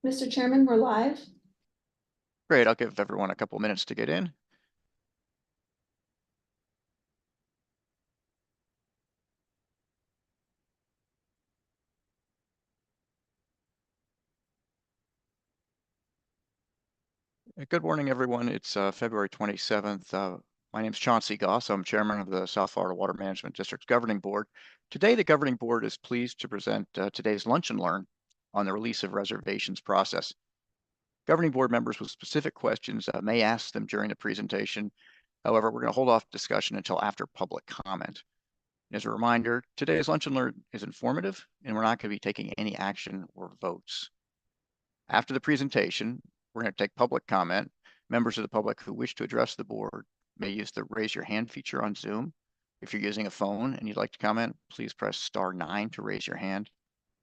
Mr. Chairman, we're live. Great, I'll give everyone a couple minutes to get in. Good morning, everyone. It's February 27th. My name is Chauncey Goss. I'm chairman of the South Florida Water Management District Governing Board. Today, the Governing Board is pleased to present today's Lunch and Learn on the release of reservations process. Governing Board members with specific questions may ask them during the presentation. However, we're going to hold off discussion until after public comment. As a reminder, today's Lunch and Learn is informative, and we're not going to be taking any action or votes. After the presentation, we're going to take public comment. Members of the public who wish to address the board may use the raise your hand feature on Zoom. If you're using a phone and you'd like to comment, please press *9 to raise your hand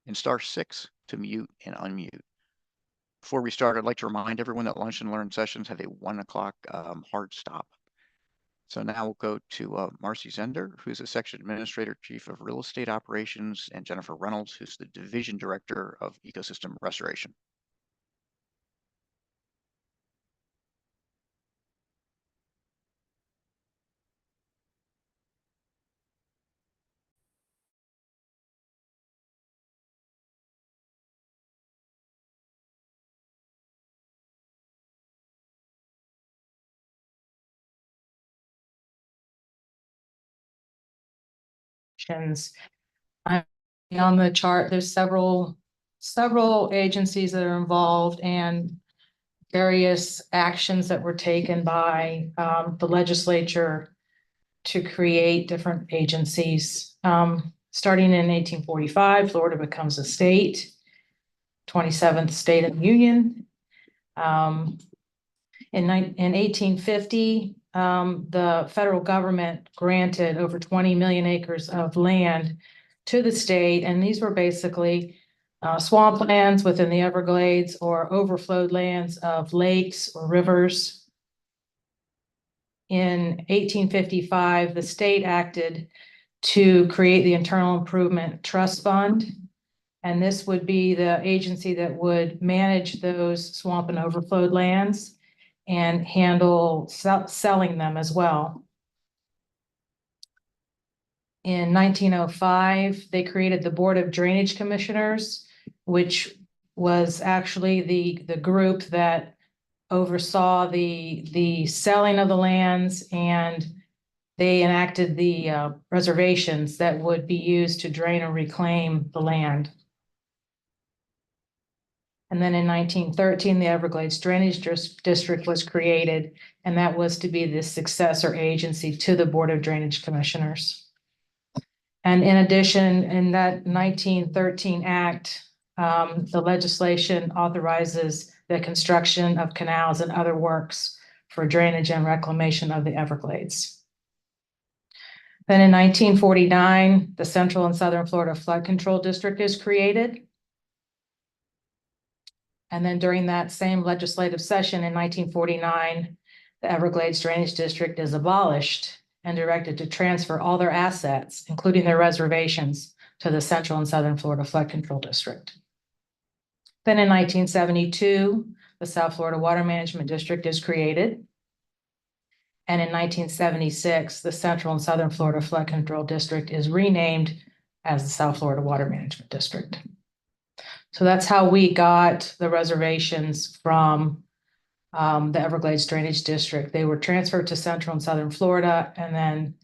and *6 to mute and unmute. Before we start, I'd like to remind everyone that Lunch and Learn sessions have a 1 o'clock hard stop. So now we'll go to Marcy Zender, who's the Section Administrator Chief of Real Estate Operations, and Jennifer Reynolds, who's the Division Director of Ecosystem Restoration. On the chart, there's several agencies that are involved and various actions that were taken by the legislature to create different agencies. Starting in 1845, Florida becomes a state, 27th state of the Union. In 1850, the federal government granted over 20 million acres of land to the state, and these were basically swamplands within the Everglades or overflowed lands of lakes or rivers. In 1855, the state acted to create the Internal Improvement Trust Fund, and this would be the agency that would manage those swamp and overflowed lands and handle selling them as well. In 1905, they created the Board of Drainage Commissioners, which was actually the group that oversaw the selling of the lands, and they enacted the reservations that would be used to drain and reclaim the land. And then in 1913, the Everglades Drainage District was created, and that was to be the successor agency to the Board of Drainage Commissioners. And in addition, in that 1913 act, the legislation authorizes the construction of canals and other works for drainage and reclamation of the Everglades. Then in 1949, the Central and Southern Florida Flood Control District is created. And then during that same legislative session in 1949, the Everglades Drainage District is abolished and directed to transfer all their assets, including their reservations, to the Central and Southern Florida Flood Control District. Then in 1972, the South Florida Water Management District is created. And in 1976, the Central and Southern Florida Flood Control District is renamed as the South Florida Water Management District. So that's how we got the reservations from the Everglades Drainage District. They were transferred to Central and Southern Florida, and then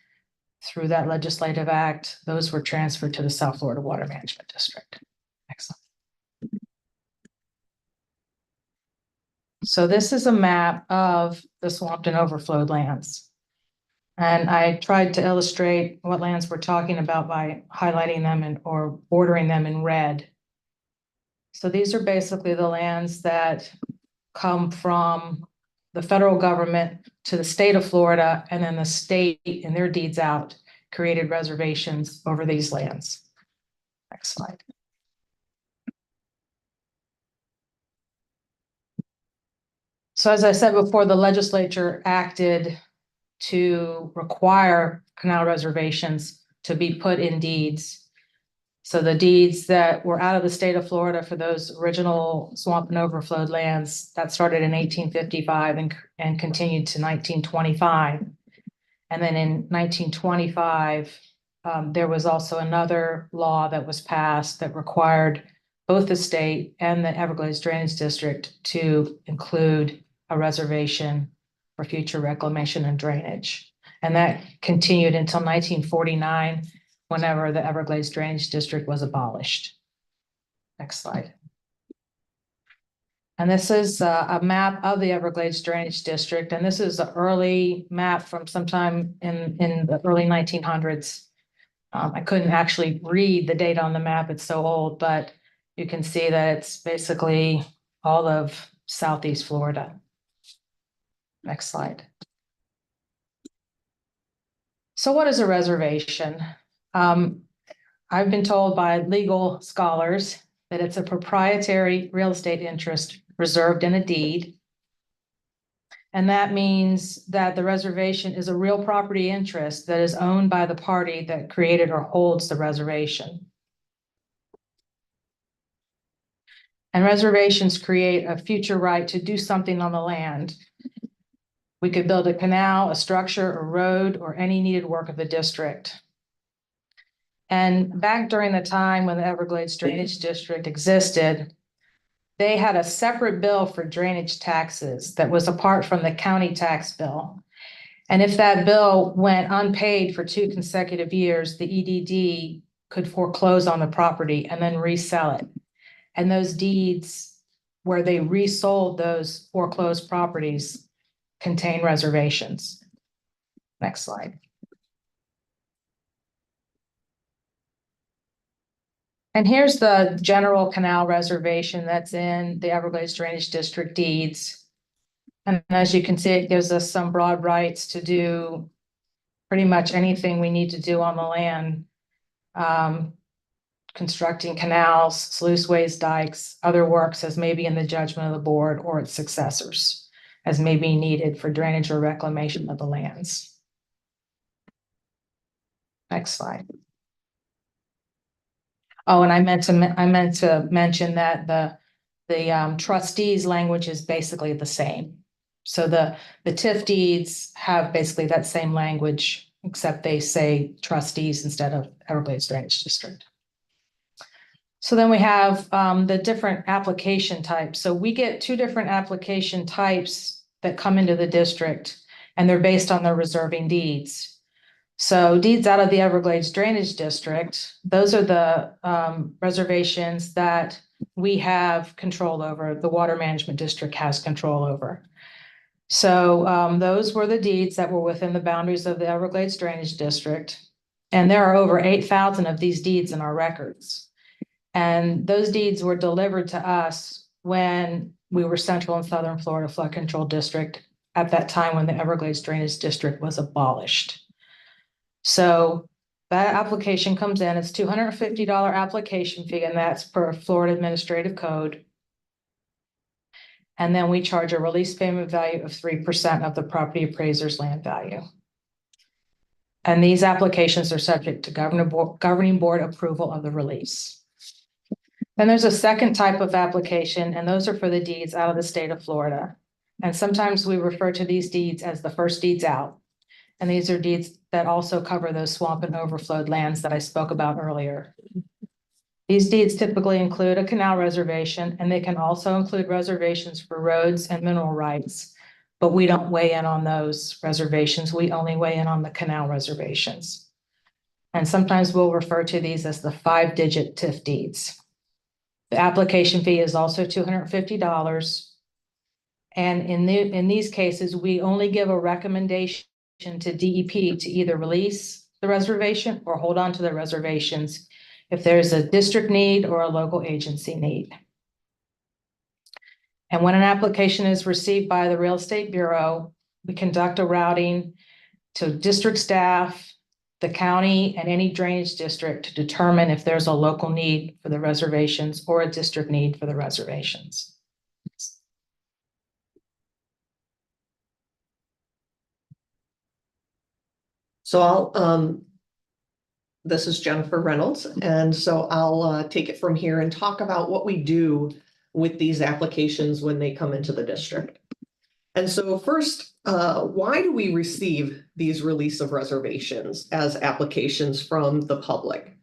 through that legislative act, those were transferred to the South Florida Water Management District. Excellent. So this is a map of the swamped and overflowed lands. And I tried to illustrate what lands we're talking about by highlighting them or bordering them in red. So these are basically the lands that come from the federal government to the state of Florida, and then the state in their deeds out created reservations over these lands. Next slide. So as I said before, the legislature acted to require canal reservations to be put in deeds. So the deeds that were out of the state of Florida for those original swamp and overflowed lands, that started in 1855 and continued to 1925. And then in 1925, there was also another law that was passed that required both the state and the Everglades Drainage District to include a reservation for future reclamation and drainage. And that continued until 1949, whenever the Everglades Drainage District was abolished. Next slide. And this is a map of the Everglades Drainage District, and this is an early map from sometime in the early 1900s. I couldn't actually read the date on the map, it's so old, but you can see that it's basically all of Southeast Florida. Next slide. So what is a reservation? I've been told by legal scholars that it's a proprietary real estate interest reserved in a deed. And that means that the reservation is a real property interest that is owned by the party that created or holds the reservation. And reservations create a future right to do something on the land. We could build a canal, a structure, a road, or any needed work of the district. And back during the time when the Everglades Drainage District existed, they had a separate bill for drainage taxes that was apart from the county tax bill. And if that bill went unpaid for 2 consecutive years, the EDD could foreclose on the property and then resell it. And those deeds where they resold those foreclosed properties contain reservations. Next slide. And here's the general canal reservation that's in the Everglades Drainage District deeds. And as you can see, it gives us some broad rights to do pretty much anything we need to do on the land. Constructing canals, sluiceways, dikes, other works as may be in the judgment of the board or its successors, as may be needed for drainage or reclamation of the lands. Next slide. Oh, and I meant to mention that the trustees language is basically the same. So the TIF deeds have basically that same language, except they say trustees instead of Everglades Drainage District. So then we have the different application types. So we get 2 different application types that come into the district, and they're based on their reserving deeds. So deeds out of the Everglades Drainage District, those are the reservations that we have control over, the Water Management District has control over. So those were the deeds that were within the boundaries of the Everglades Drainage District. And there are over 8,000 of these deeds in our records. And those deeds were delivered to us when we were Central and Southern Florida Flood Control District at that time when the Everglades Drainage District was abolished. So that application comes in, it's $250 application fee, and that's per Florida Administrative Code. And then we charge a release payment value of 3% of the property appraiser's land value. And these applications are subject to governing board approval of the release. Then there's a second type of application, and those are for the deeds out of the state of Florida. And sometimes we refer to these deeds as the first deeds out. And these are deeds that also cover those swamp and overflowed lands that I spoke about earlier. These deeds typically include a canal reservation, and they can also include reservations for roads and mineral rights. But we don't weigh in on those reservations. We only weigh in on the canal reservations. And sometimes we'll refer to these as the 5-digit TIF deeds. The application fee is also $250. And in these cases, we only give a recommendation to DEP to either release the reservation or hold on to the reservations if there's a district need or a local agency need. And when an application is received by the Real Estate Bureau, we conduct a routing to district staff, the county, and any drainage district to determine if there's a local need for the reservations or a district need for the reservations. So This is Jennifer Reynolds, and so I'll take it from here and talk about what we do with these applications when they come into the district. And so first, why do we receive these release of reservations as applications from the public?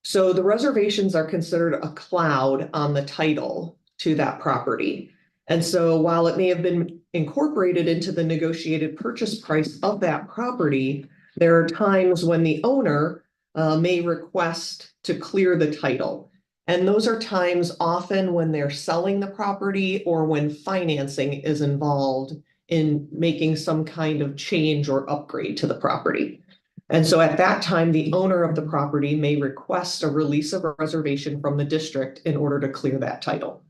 So the reservations are considered a cloud on the title to that property. And so while it may have been incorporated into the negotiated purchase price of that property, there are times when the owner may request to clear the title. And those are times often when they're selling the property or when financing is involved in making some kind of change or upgrade to the property. And so at that time, the owner of the property may request a release of a reservation from the district in order to clear that title.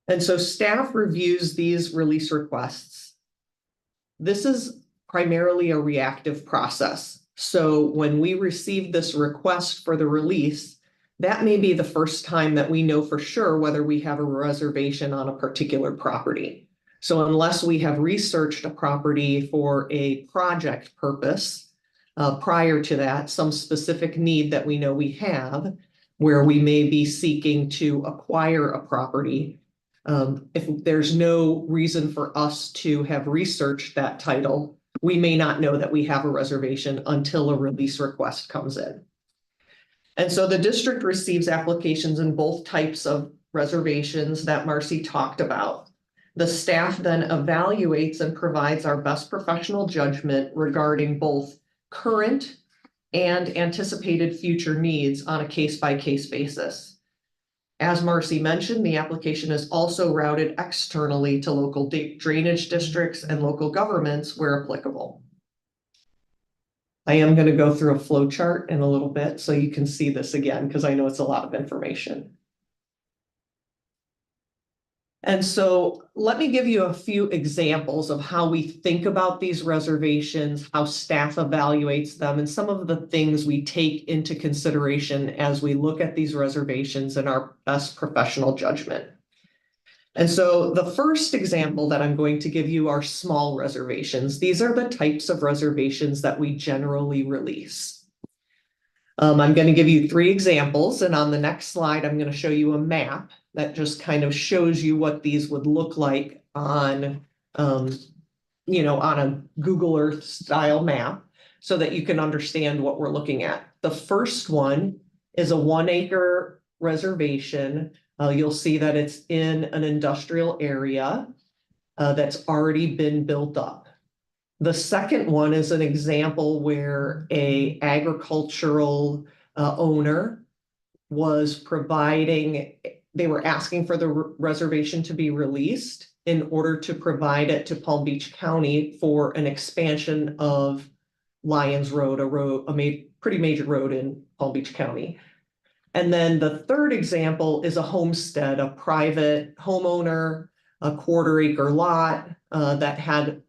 And so staff reviews these release requests. This is primarily a reactive process. So when we receive this request for the release, that may be the first time that we know for sure whether we have a reservation on a particular property. So unless we have researched a property for a project purpose, prior to that, some specific need that we know we have, where we may be seeking to acquire a property, if there's no reason for us to have researched that title, we may not know that we have a reservation until a release request comes in. And so the district receives applications in both types of reservations that Marcy talked about. The staff then evaluates and provides our best professional judgment regarding both current and anticipated future needs on a case-by-case basis. As Marcy mentioned, the application is also routed externally to local drainage districts and local governments where applicable. I am going to go through a flow chart in a little bit so you can see this again, because I know it's a lot of information. And so let me give you a few examples of how we think about these reservations, how staff evaluates them, and some of the things we take into consideration as we look at these reservations in our best professional judgment. And so the first example that I'm going to give you are small reservations. These are the types of reservations that we generally release. I'm going to give you 3 examples, and on the next slide, I'm going to show you a map that just kind of shows you what these would look like on, on a Google Earth style map so that you can understand what we're looking at. The first one is a 1-acre reservation. You'll see that it's in an industrial area that's already been built up. The second one is an example where an agricultural owner was providing, they were asking for the reservation to be released in order to provide it to Palm Beach County for an expansion of Lyons Road, a pretty major road in Palm Beach County. And then the third example is a homestead, a private homeowner, a 1/4-acre lot that had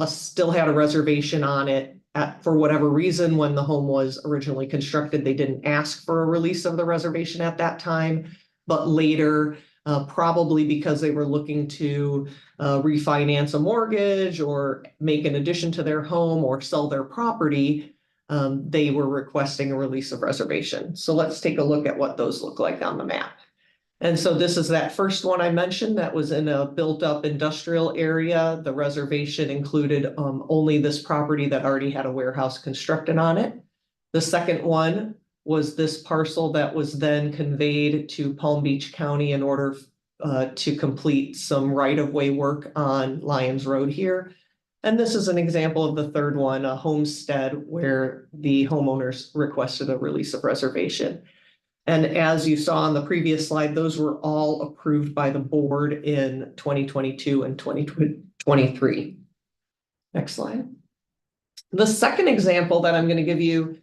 still had a reservation on it. For whatever reason, when the home was originally constructed, they didn't ask for a release of the reservation at that time, but later, probably because they were looking to refinance a mortgage or make an addition to their home or sell their property, they were requesting a release of reservation. So let's take a look at what those look like on the map. And so this is that first one I mentioned that was in a built-up industrial area. The reservation included only this property that already had a warehouse constructed on it. The second one was this parcel that was then conveyed to Palm Beach County in order to complete some right-of-way work on Lyons Road here. And this is an example of the third one, a homestead where the homeowners requested a release of reservation. And as you saw on the previous slide, those were all approved by the board in 2022 and 2023. Next slide. The second example that I'm going to give you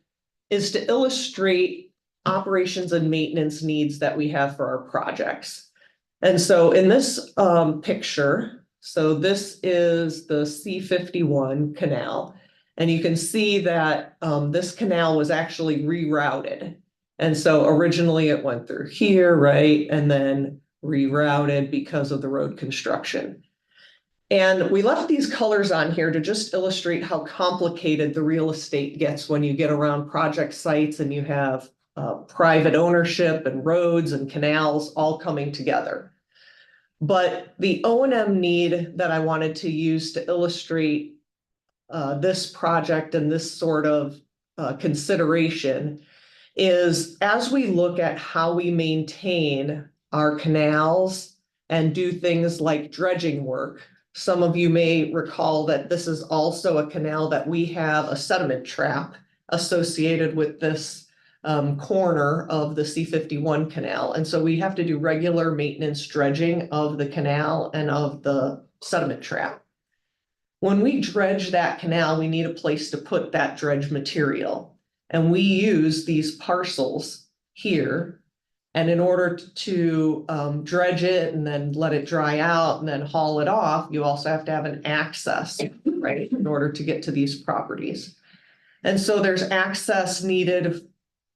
is to illustrate operations and maintenance needs that we have for our projects. And so in this picture, so this is the C-51 canal, and you can see that this canal was actually rerouted. And so originally it went through here, right? And then rerouted because of the road construction. And we left these colors on here to just illustrate how complicated the real estate gets when you get around project sites and you have private ownership and roads and canals all coming together. But the O&M need that I wanted to use to illustrate this project and this sort of consideration is as we look at how we maintain our canals and do things like dredging work. Some of you may recall that this is also a canal that we have a sediment trap associated with this corner of the C51 canal. And so we have to do regular maintenance dredging of the canal and of the sediment trap. When we dredge that canal, we need a place to put that dredge material. And we use these parcels here. And in order to dredge it and then let it dry out and then haul it off, you also have to have an access, right, in order to get to these properties. And so there's access needed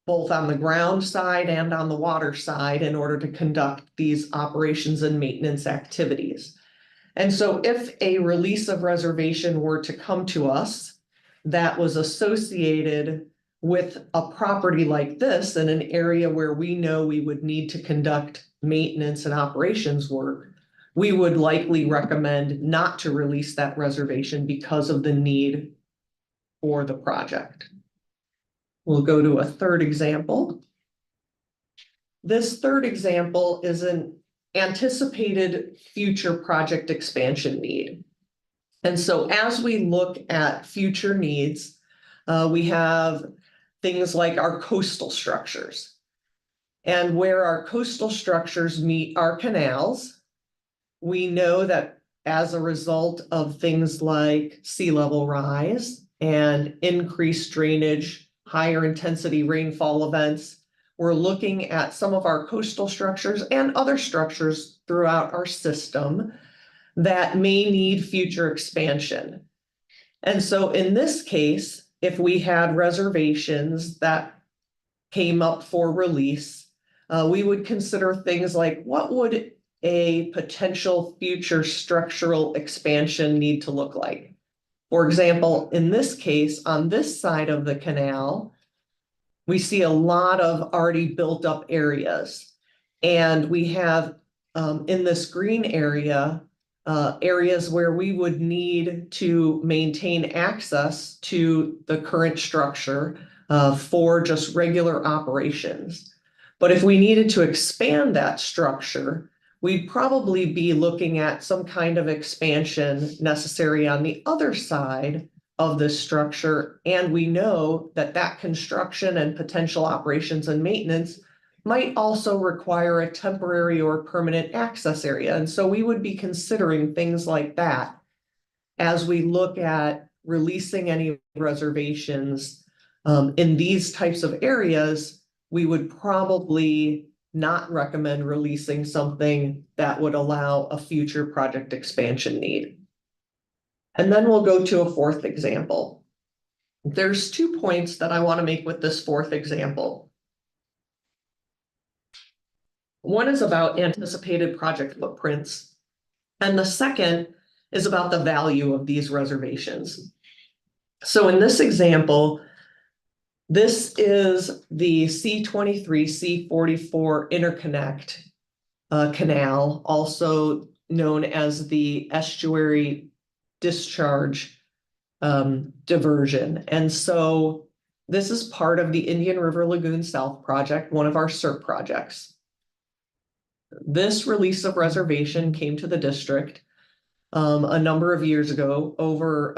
both on the ground side and on the water side in order to conduct these operations and maintenance activities. And so if a release of reservation were to come to us that was associated with a property like this in an area where we know we would need to conduct maintenance and operations work, we would likely recommend not to release that reservation because of the need for the project. We'll go to a third example. This third example is an anticipated future project expansion need. And so as we look at future needs, we have things like our coastal structures. And where our coastal structures meet our canals, we know that as a result of things like sea level rise and increased drainage, higher intensity rainfall events, we're looking at some of our coastal structures and other structures throughout our system that may need future expansion. And so in this case, if we had reservations that came up for release, we would consider things like what would a potential future structural expansion need to look like? For example, in this case, on this side of the canal, we see a lot of already built up areas. And we have in this green area, areas where we would need to maintain access to the current structure for just regular operations. But if we needed to expand that structure, we'd probably be looking at some kind of expansion necessary on the other side of this structure. And we know that that construction and potential operations and maintenance might also require a temporary or permanent access area. And so we would be considering things like that as we look at releasing any reservations in these types of areas. We would probably not recommend releasing something that would allow a future project expansion need. And then we'll go to a fourth example. There's 2 points that I want to make with this fourth example. One is about anticipated project footprints, and the second is about the value of these reservations. So in this example, this is the C23, C44 interconnect canal, also known as the estuary discharge diversion. And so this is part of the Indian River Lagoon South project, one of our SERP projects. This release of reservation came to the district a number of years ago, over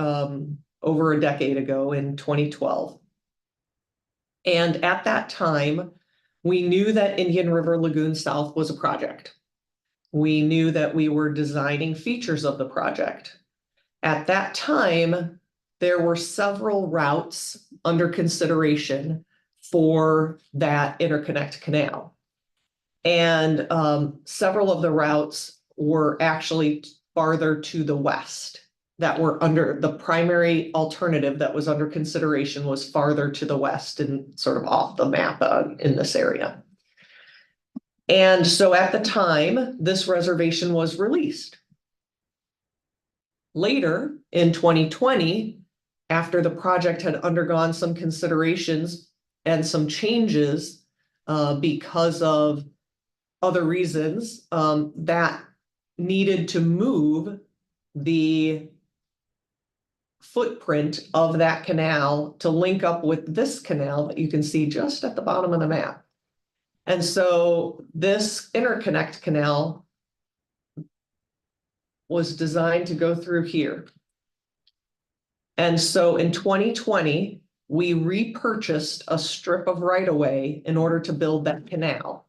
a decade ago in 2012. And at that time, we knew that Indian River Lagoon South was a project. We knew that we were designing features of the project. At that time, there were several routes under consideration for that interconnect canal. And several of the routes were actually farther to the west, that were under the primary alternative that was under consideration was farther to the west and sort of off the map in this area. And so at the time, this reservation was released. Later in 2020, after the project had undergone some considerations and some changes because of other reasons that needed to move the footprint of that canal to link up with this canal that you can see just at the bottom of the map. And so this interconnect canal was designed to go through here. And so in 2020, we repurchased a strip of right-of-way in order to build that canal.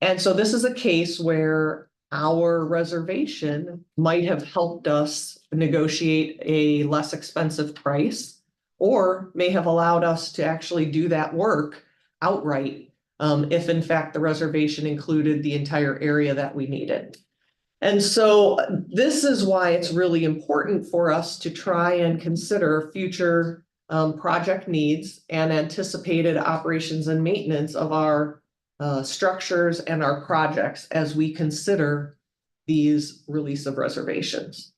And so this is a case where our reservation might have helped us negotiate a less expensive price, or may have allowed us to actually do that work outright, if in fact the reservation included the entire area that we needed. And so this is why it's really important for us to try and consider future project needs and anticipated operations and maintenance of our structures and our projects as we consider these release of reservations.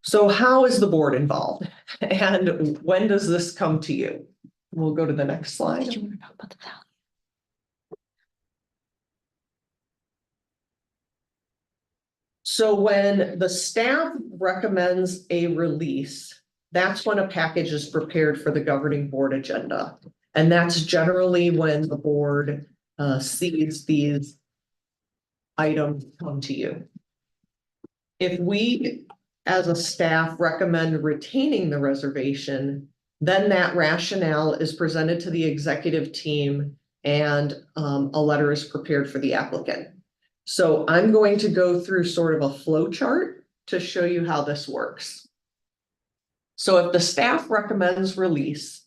So how is the board involved? And when does this come to you? We'll go to the next slide. So when the staff recommends a release, that's when a package is prepared for the governing board agenda. And that's generally when the board sees these items come to you. If we, as a staff, recommend retaining the reservation, then that rationale is presented to the executive team and a letter is prepared for the applicant. So I'm going to go through sort of a flow chart to show you how this works. So if the staff recommends release,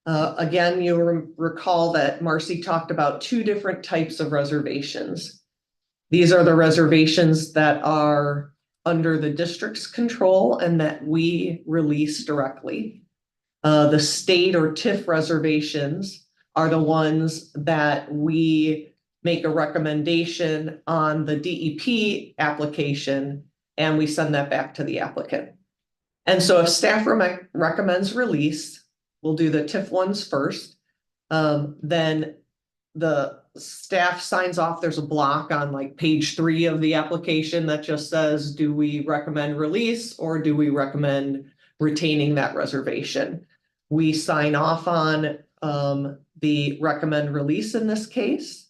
again, you'll recall that Marcy talked about two different types of reservations. These are the reservations that are under the district's control and that we release directly. The state or TIF reservations are the ones that we make a recommendation on the DEP application and we send that back to the applicant. And so if staff recommends release, we'll do the TIF ones first. Then the staff signs off. There's a block on like page 3 of the application that just says, do we recommend release or do we recommend retaining that reservation? We sign off on the recommend release in this case.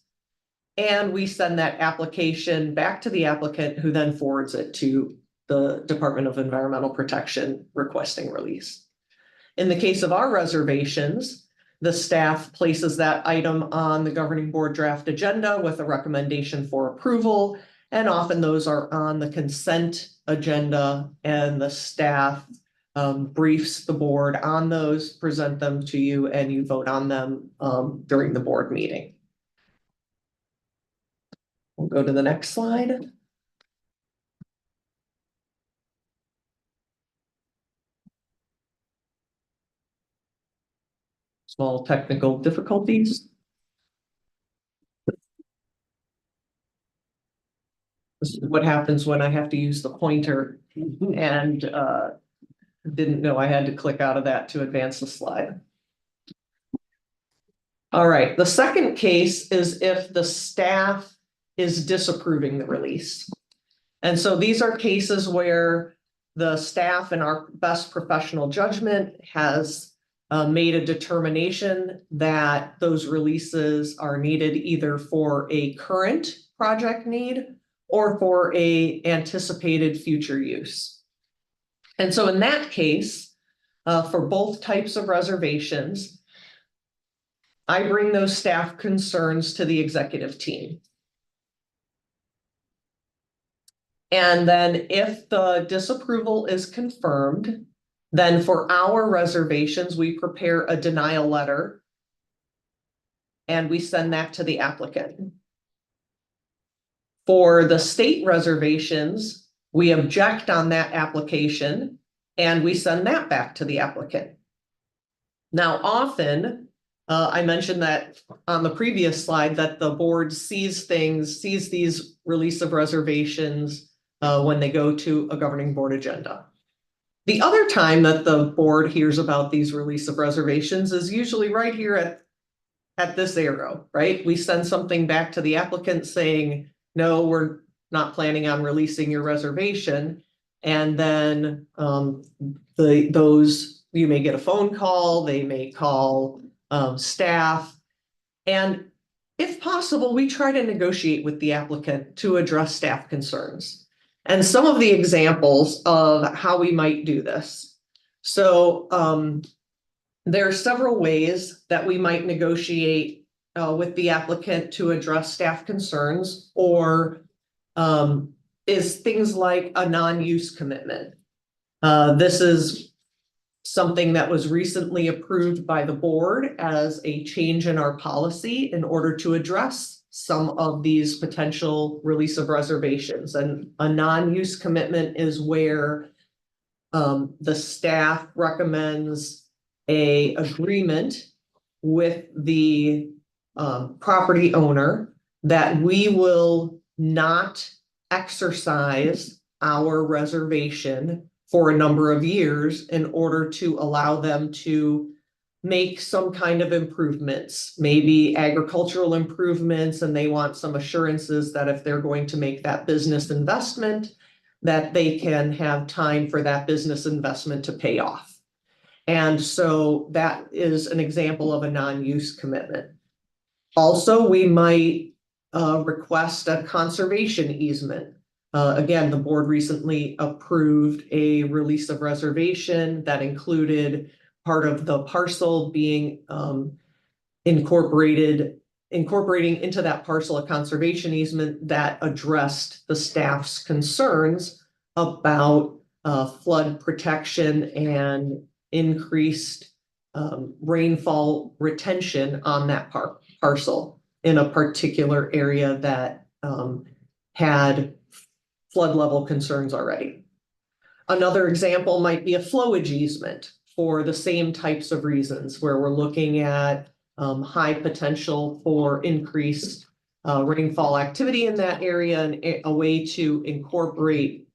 And we send that application back to the applicant who then forwards it to the Department of Environmental Protection requesting release. In the case of our reservations, the staff places that item on the governing board draft agenda with a recommendation for approval. And often those are on the consent agenda and the staff briefs the board on those, present them to you, and you vote on them during the board meeting. We'll go to the next slide. Small technical difficulties. This is what happens when I have to use the pointer and didn't know I had to click out of that to advance the slide. All right, the second case is if the staff is disapproving the release. And so these are cases where the staff in our best professional judgment has made a determination that those releases are needed either for a current project need or for a anticipated future use. And so in that case, for both types of reservations, I bring those staff concerns to the executive team. And then if the disapproval is confirmed, then for our reservations, we prepare a denial letter and we send that to the applicant. For the state reservations, we object on that application and we send that back to the applicant. Now, often I mentioned that on the previous slide that the board sees these release of reservations when they go to a governing board agenda. The other time that the board hears about these release of reservations is usually right here at this arrow, right? We send something back to the applicant saying, no, we're not planning on releasing your reservation. And then you may get a phone call, they may call staff. And if possible, we try to negotiate with the applicant to address staff concerns. And some of the examples of how we might do this. So there are several ways that we might negotiate with the applicant to address staff concerns, or is things like a non-use commitment. This is something that was recently approved by the board as a change in our policy in order to address some of these potential release of reservations. And a non-use commitment is where the staff recommends a agreement with the property owner that we will not exercise our reservation for a number of years in order to allow them to make some kind of improvements, maybe agricultural improvements, and they want some assurances that if they're going to make that business investment, that they can have time for that business investment to pay off. And so that is an example of a non-use commitment. Also, we might request a conservation easement. Again, the board recently approved a release of reservation that included part of the parcel being incorporating into that parcel a conservation easement that addressed the staff's concerns about flood protection and increased rainfall retention on that parcel in a particular area that had flood level concerns already. Another example might be a flowage easement for the same types of reasons, where we're looking at high potential for increased rainfall activity in that area, and a way to incorporate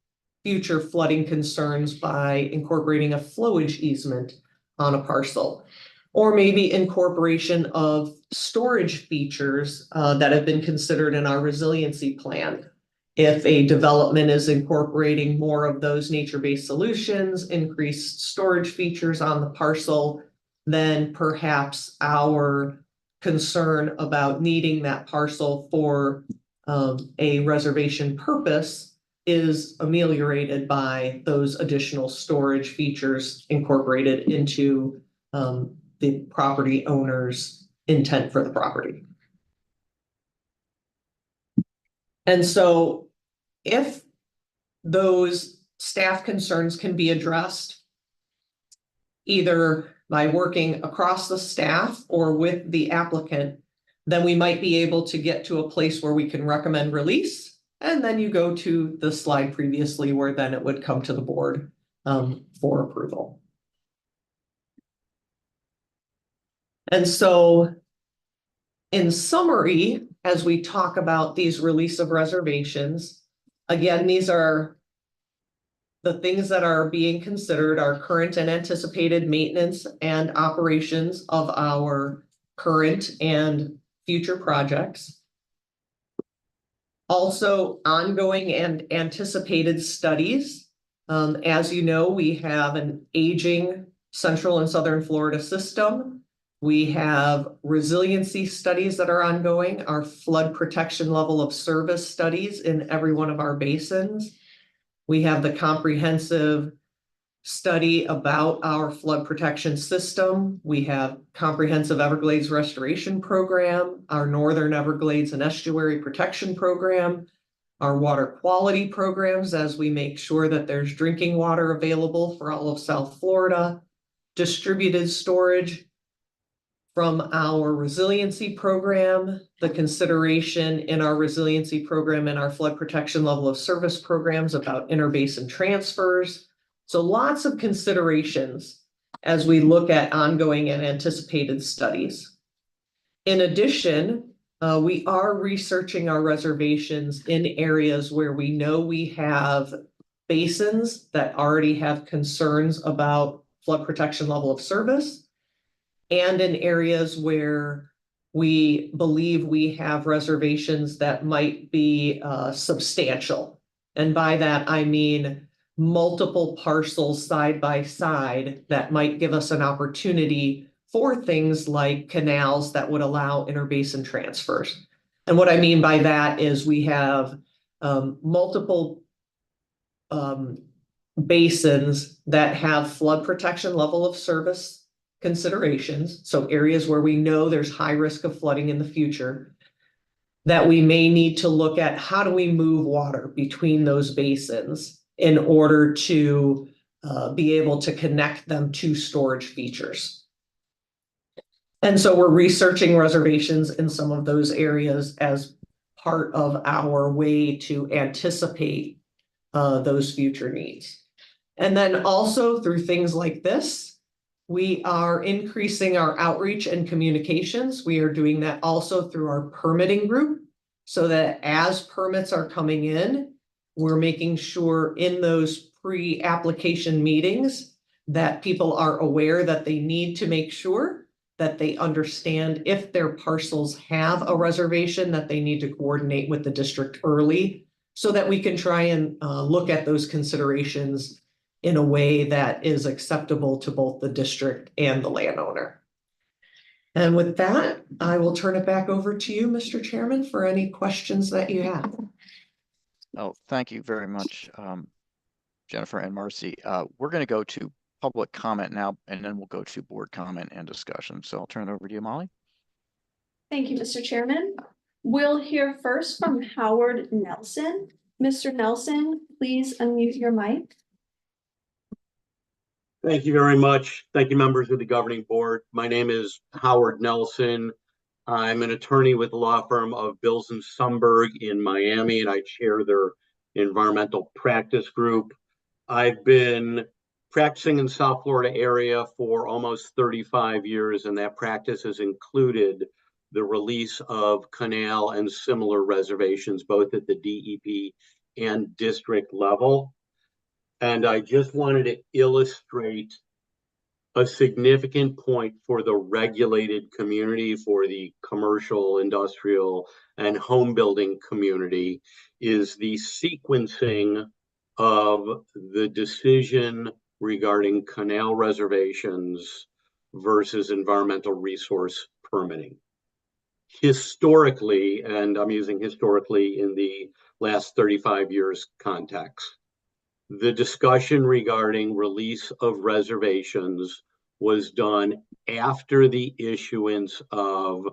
future flooding concerns by incorporating a flowage easement on a parcel. Or maybe incorporation of storage features that have been considered in our resiliency plan. If a development is incorporating more of those nature-based solutions, increased storage features on the parcel, then perhaps our concern about needing that parcel for a reservation purpose is ameliorated by those additional storage features incorporated into the property owner's intent for the property. And so if those staff concerns can be addressed either by working across the staff or with the applicant, then we might be able to get to a place where we can recommend release. And then you go to the slide previously where then it would come to the board for approval. And so in summary, as we talk about these release of reservations, again, these are the things that are being considered, our current and anticipated maintenance and operations of our current and future projects. Also, ongoing and anticipated studies. As you know, we have an aging Central and Southern Florida system. We have resiliency studies that are ongoing, our flood protection level of service studies in every one of our basins. We have the comprehensive study about our flood protection system. We have comprehensive Everglades restoration program, our Northern Everglades and estuary protection program, our water quality programs as we make sure that there's drinking water available for all of South Florida, distributed storage from our resiliency program, the consideration in our resiliency program and our flood protection level of service programs about interbasin transfers. So lots of considerations as we look at ongoing and anticipated studies. In addition, we are researching our reservations in areas where we know we have basins that already have concerns about flood protection level of service, and in areas where we believe we have reservations that might be substantial. And by that, I mean multiple parcels side by side that might give us an opportunity for things like canals that would allow interbasin transfers. And what I mean by that is we have multiple basins that have flood protection level of service considerations, so areas where we know there's high risk of flooding in the future, that we may need to look at how do we move water between those basins in order to be able to connect them to storage features. And so we're researching reservations in some of those areas as part of our way to anticipate those future needs. And then also through things like this, we are increasing our outreach and communications. We are doing that also through our permitting group, so that as permits are coming in, we're making sure in those pre-application meetings that people are aware that they need to make sure that they understand if their parcels have a reservation, that they need to coordinate with the district early, so that we can try and look at those considerations in a way that is acceptable to both the district and the landowner. And with that, I will turn it back over to you, Mr. Chairman, for any questions that you have. Oh, thank you very much, Jennifer and Marcy. We're going to go to public comment now, and then we'll go to board comment and discussion. So I'll turn it over to you, Molly. Thank you, Mr. Chairman. We'll hear first from Howard Nelson. Mr. Nelson, please unmute your mic. Thank you very much. Thank you, members of the governing board. My name is Howard Nelson. I'm an attorney with the law firm of Bills and Sundberg in Miami, and I chair their environmental practice group. I've been practicing in the South Florida area for almost 35 years, and that practice has included the release of canal and similar reservations, both at the DEP and district level. And I just wanted to illustrate a significant point for the regulated community, for the commercial, industrial, and home building community, is the sequencing of the decision regarding canal reservations versus environmental resource permitting. Historically, and I'm using historically in the last 35 years context, the discussion regarding release of reservations was done after the issuance of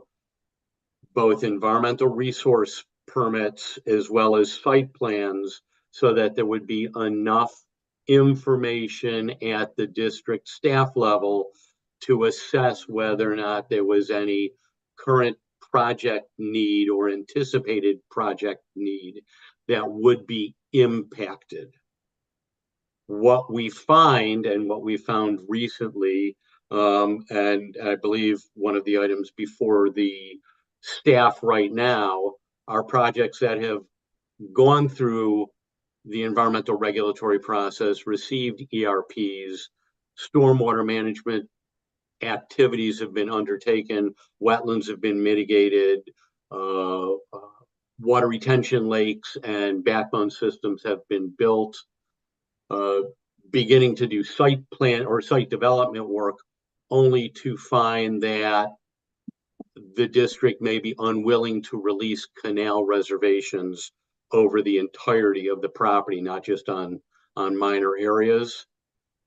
both environmental resource permits as well as site plans, so that there would be enough information at the district staff level to assess whether or not there was any current project need or anticipated project need that would be impacted. What we find, and what we found recently, and I believe one of the items before the staff right now, are projects that have gone through the environmental regulatory process, received ERPs, stormwater management activities have been undertaken, wetlands have been mitigated, water retention lakes and backbone systems have been built, beginning to do site plan or site development work, only to find that the district may be unwilling to release canal reservations over the entirety of the property, not just on minor areas.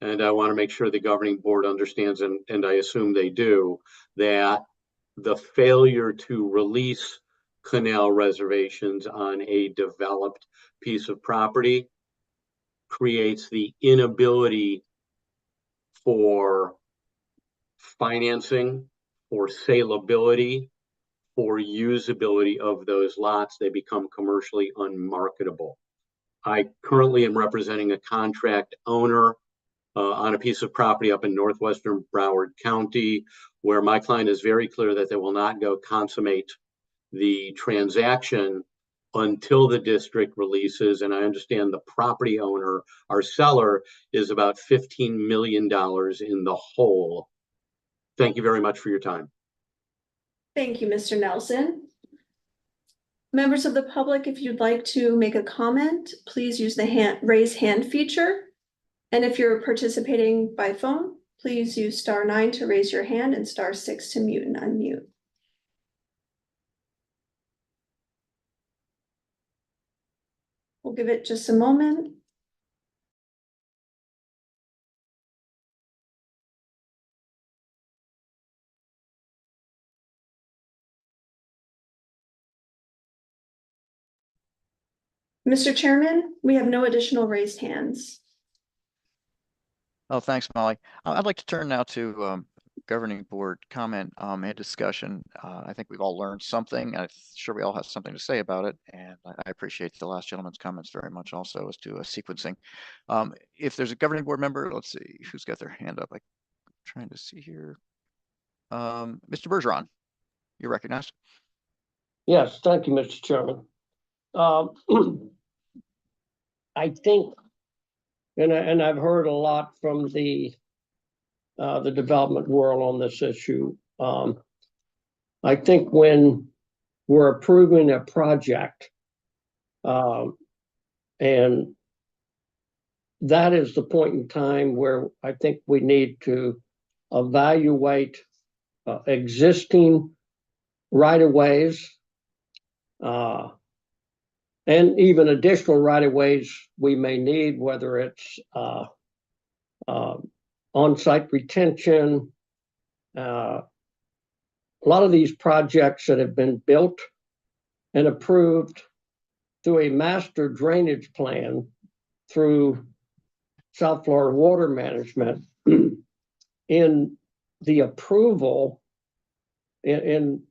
And I want to make sure the governing board understands, and I assume they do, that the failure to release canal reservations on a developed piece of property creates the inability for financing, for saleability, for usability of those lots. They become commercially unmarketable. I currently am representing a contract owner on a piece of property up in northwestern Broward County, where my client is very clear that they will not go consummate the transaction until the district releases. And I understand the property owner, our seller, is about $15 million in the hole. Thank you very much for your time. Thank you, Mr. Nelson. Members of the public, if you'd like to make a comment, please use the raise hand feature. And if you're participating by phone, please use *9 to raise your hand and *6 to mute and unmute. We'll give it just a moment. Mr. Chairman, we have no additional raised hands. Oh, thanks, Molly. I'd like to turn now to governing board comment and discussion. I think we've all learned something. I'm sure we all have something to say about it. And I appreciate the last gentleman's comments very much also as to sequencing. If there's a governing board member, let's see who's got their hand up. I'm trying to see here. Mr. Bergeron, you're recognized. Yes, thank you, Mr. Chairman. I think, and I've heard a lot from the development world on this issue. I think when we're approving a project, and that is the point in time where I think we need to evaluate existing right-of-ways, and even additional right-of-ways we may need, whether it's on-site retention. A lot of these projects that have been built and approved through a master drainage plan through South Florida Water Management, in the approval, in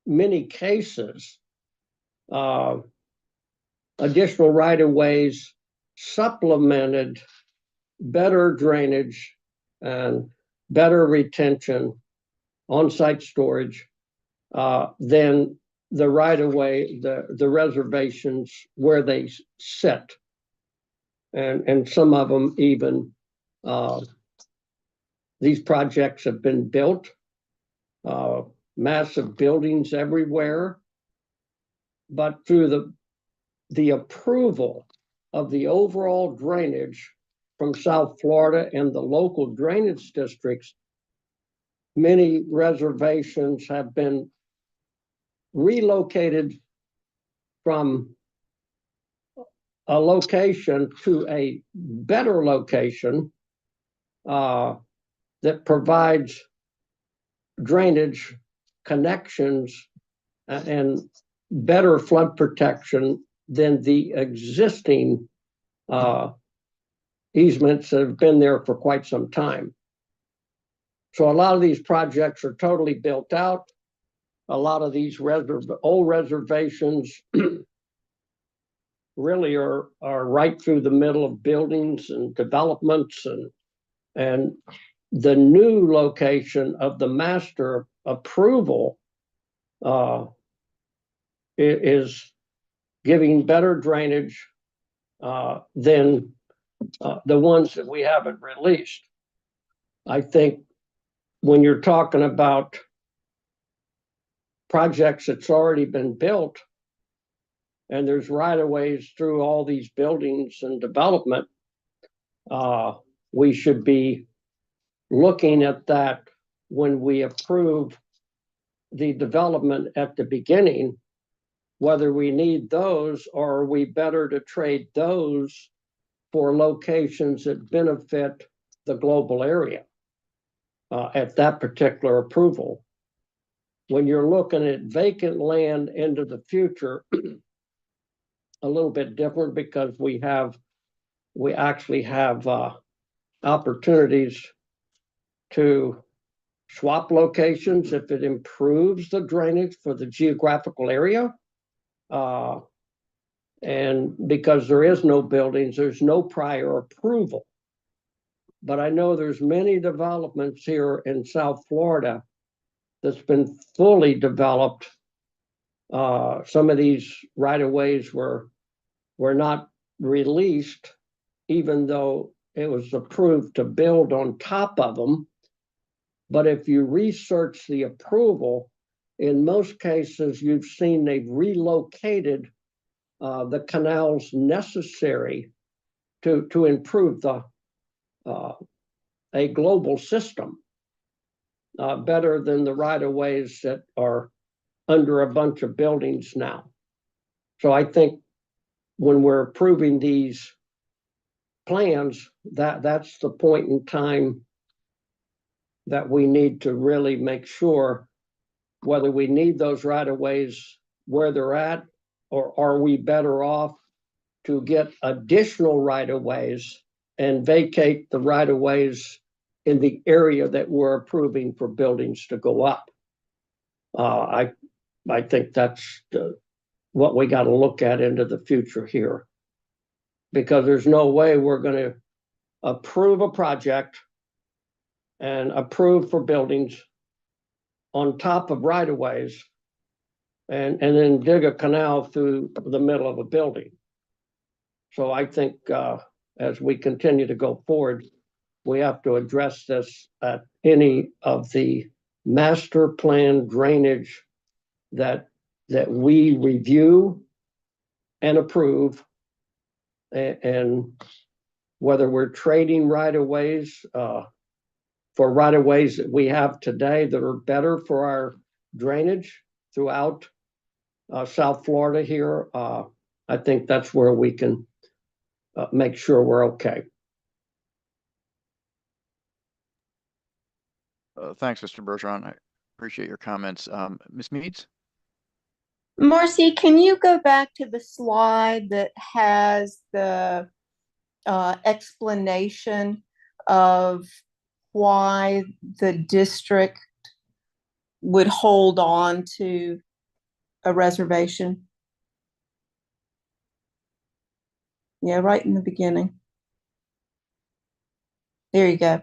many cases, additional right-of-ways supplemented better drainage and better retention, on-site storage, than the right-of-way, the reservations where they sit. And some of them even, these projects have been built, massive buildings everywhere, but through the approval of the overall drainage from South Florida and the local drainage districts, many reservations have been relocated from a location to a better location that provides drainage connections and better flood protection than the existing easements that have been there for quite some time. So a lot of these projects are totally built out. A lot of these old reservations really are right through the middle of buildings and developments, and the new location of the master approval is giving better drainage than the ones that we haven't released. I think when you're talking about projects that's already been built and there's right-of-ways through all these buildings and development, we should be looking at that when we approve the development at the beginning, whether we need those or are we better to trade those for locations that benefit the global area at that particular approval. When you're looking at vacant land into the future, a little bit different, because we actually have opportunities to swap locations if it improves the drainage for the geographical area. And because there is no buildings, there's no prior approval. But I know there's many developments here in South Florida that's been fully developed. Some of these right-of-ways were not released, even though it was approved to build on top of them. But if you research the approval, in most cases, you've seen they've relocated the canals necessary to improve a global system better than the right-of-ways that are under a bunch of buildings now. So I think when we're approving these plans, that's the point in time that we need to really make sure whether we need those right-of-ways where they're at, or are we better off to get additional right-of-ways and vacate the right-of-ways in the area that we're approving for buildings to go up. I think that's what we got to look at into the future here, because there's no way we're going to approve a project and approve for buildings on top of right-of-ways and then dig a canal through the middle of a building. So I think as we continue to go forward, we have to address this at any of the master plan drainage that we review and approve, and whether we're trading right-of-ways for right-of-ways that we have today that are better for our drainage throughout South Florida here, I think that's where we can make sure we're okay. Thanks, Mr. Bergeron. I appreciate your comments. Ms. Meads? Marcy, can you go back to the slide that has the explanation of why the district would hold on to a reservation? Yeah, right in the beginning. There you go.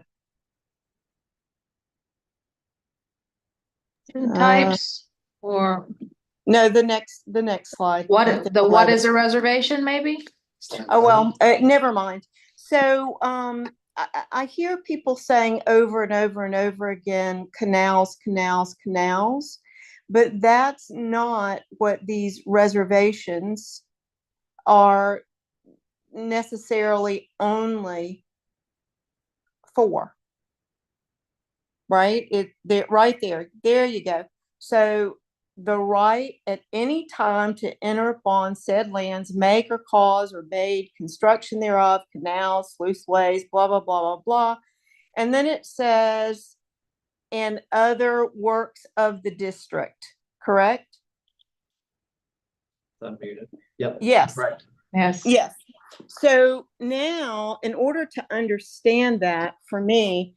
Types or No, the next slide. what I think the what 11. is a reservation maybe? Oh, well, never mind. So I hear people saying over and over and over again, canals, canals, canals, but that's not what these reservations are necessarily only for. Right? Right there. There you go. So the right at any time to enter upon said lands, make or cause or made construction thereof, canals, sluiceways, blah, blah, blah, blah, blah. And then it says, and other works of the district, correct? Unmuted. Yep. Yes. Right. Yes. Yes. So now, in order to understand that, for me,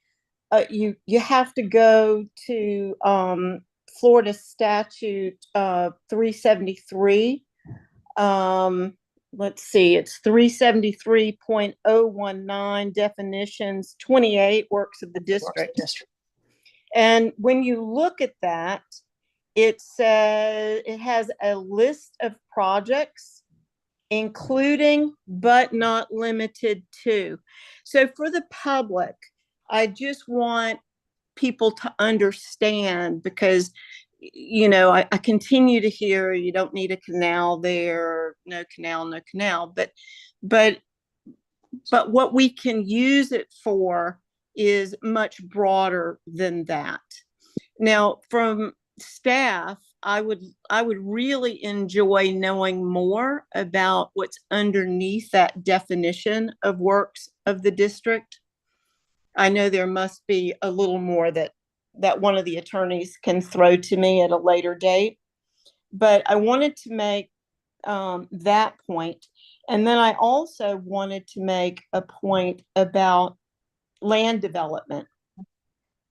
you have to go to Florida Statute 373. Let's see, it's 373.019 definitions, 28 works of the district. And when you look at that, it says it has a list of projects, including but not limited to. So for the public, I just want people to understand, because I continue to hear you don't need a canal there, no canal, but what we can use it for is much broader than that. Now, from staff, I would really enjoy knowing more about what's underneath that definition of works of the district. I know there must be a little more that one of the attorneys can throw to me at a later date, but I wanted to make that point. And then I also wanted to make a point about land development,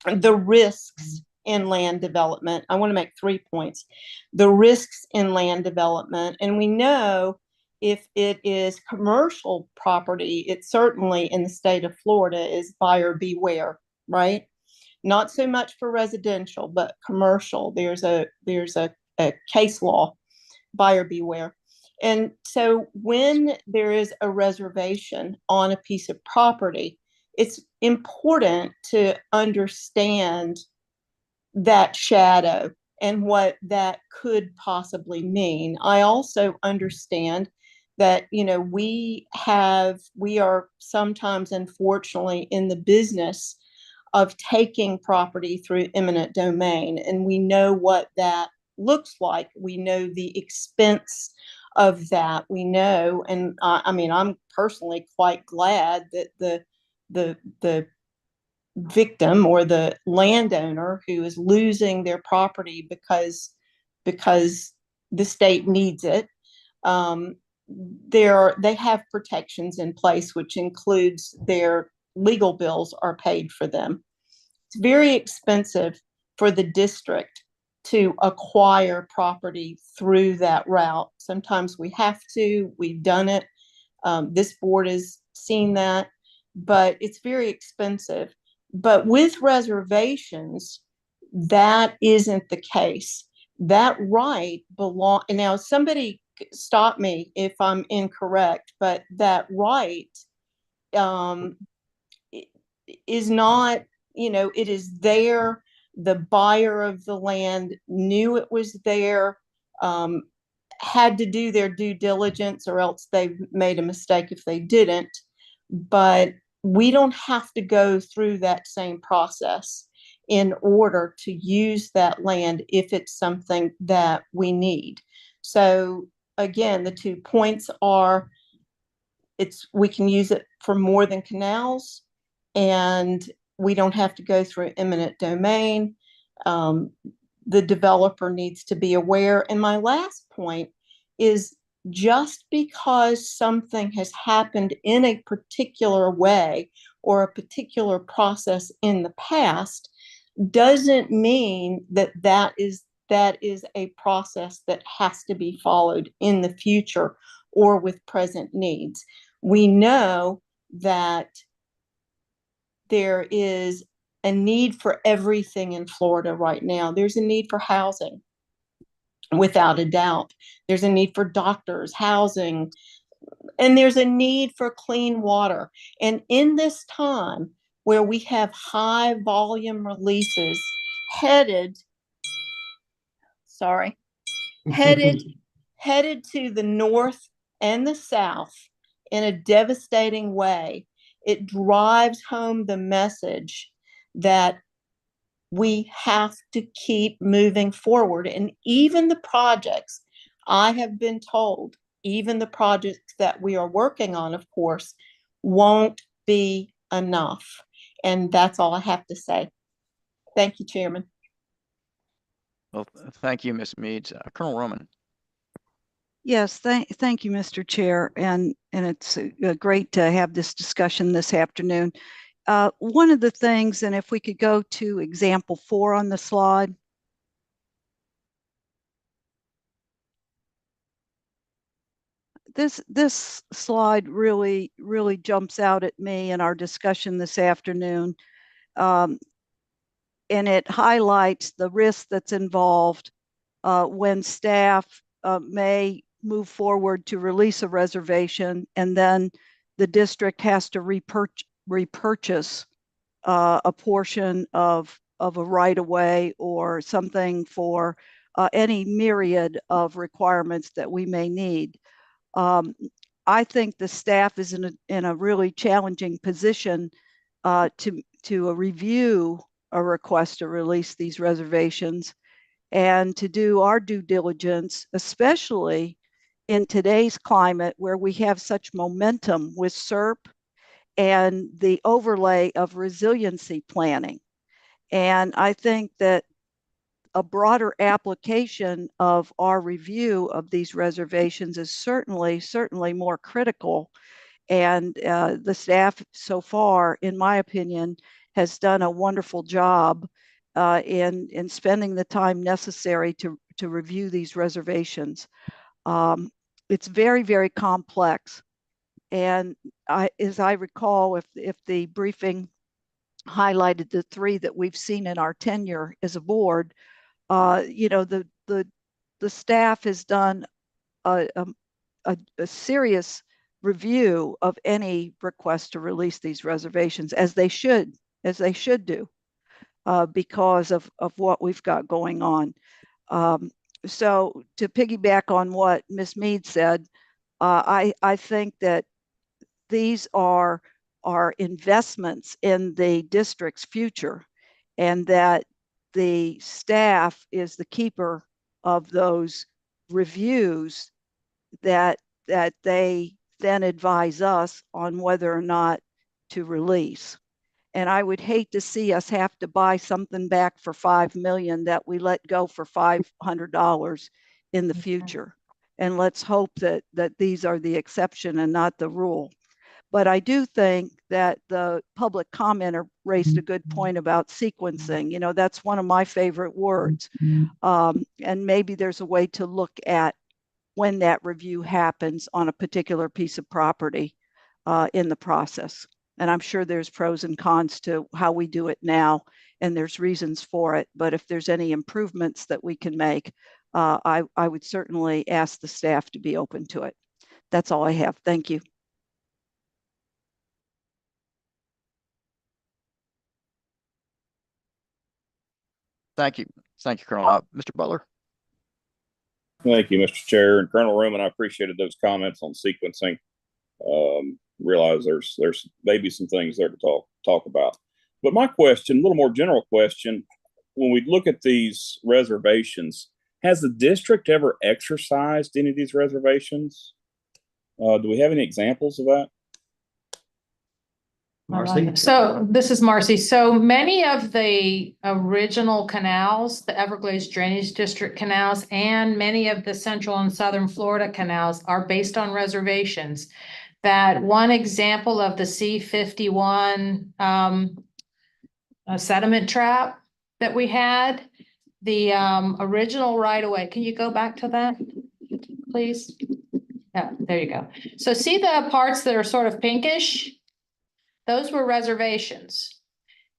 the risks in land development. I want to make 3 points. The risks in land development, and we know if it is commercial property, it certainly in the state of Florida is buyer beware, right? not so much for residential, but commercial. There's a case law, buyer beware. And so when there is a reservation on a piece of property, it's important to understand that shadow and what that could possibly mean. I also understand that, you know, we are sometimes, unfortunately, in the business of taking property through eminent domain, and we know what that looks like. We know the expense of that. We know, and I mean, I'm personally quite glad that the victim or the landowner who is losing their property because the state needs it, they have protections in place, which includes their legal bills are paid for them. It's very expensive for the district to acquire property through that route. Sometimes we have to, we've done it. This board has seen that, but it's very expensive. But with reservations, that isn't the case. That right now somebody stop me if I'm incorrect, but that right is not, you know, it is there. The buyer of the land knew it was there, had to do their due diligence, or else they made a mistake if they didn't. But we don't have to go through that same process in order to use that land if it's something that we need. So again, the 2 points are, we can use it for more than canals, and we don't have to go through eminent domain. The developer needs to be aware. And my last point is, just because something has happened in a particular way or a particular process in the past doesn't mean that that is a process that has to be followed in the future or with present needs. We know that there is a need for everything in Florida right now. There's a need for housing, without a doubt. There's a need for doctors, housing, and there's a need for clean water. And in this time where we have high volume releases headed to the north and the south in a devastating way, it drives home the message that we have to keep moving forward. And even the projects, I have been told, even the projects that we are working on, of course, won't be enough. And that's all I have to say. Thank you, Chairman. Well, thank you, Ms. Meads. Colonel Roman. Yes, thank you, Mr. Chair, and it's great to have this discussion this afternoon. One of the things, and if we could go to example 4 on the slide. This slide really jumps out at me in our discussion this afternoon. And it highlights the risk that's involved when staff may move forward to release a reservation, and then the district has to repurchase a portion of a right-of-way or something for any myriad of requirements that we may need. I think the staff is in a really challenging position to review a request to release these reservations and to do our due diligence, especially in today's climate where we have such momentum with SERP and the overlay of resiliency planning. And I think that a broader application of our review of these reservations is certainly more critical. And the staff so far, in my opinion, has done a wonderful job in spending the time necessary to review these reservations. It's very complex. And as I recall, if the briefing highlighted the three that we've seen in our tenure as a board. You know, the staff has done a serious review of any request to release these reservations, as they should do, because of what we've got going on. So to piggyback on what Ms. Mead said, I think that these are investments in the district's future, and that the staff is the keeper of those reviews, that they then advise us on whether or not to release. And I would hate to see us have to buy something back for $5 million that we let go for $500 in the future. And let's hope that these are the exception and not the rule. But I do think that the public commenter raised a good point about sequencing. You know, that's one of my favorite words. And maybe there's a way to look at when that review happens on a particular piece of property in the process. And I'm sure there's pros and cons to how we do it now, and there's reasons for it. But if there's any improvements that we can make, I would certainly ask the staff to be open to it. That's all I have. Thank you. Thank you. Thank you, Colonel. Mr. Butler. Thank you, Mr. Chair, and Colonel Ruman. I appreciated those comments on sequencing. Realize there's maybe some things there to talk about. But my question, a little more general question, when we look at these reservations, has the district ever exercised any of these reservations? Do we have any examples of that? Marcy? So this is Marcy. So many of the original canals, the Everglades Drainage District canals, and many of the Central and Southern Florida canals are based on reservations. That one example of the C51 sediment trap that we had, the original right-of-way. Can you go back to that, please? Yeah, there you go. So see the parts that are sort of pinkish? Those were reservations.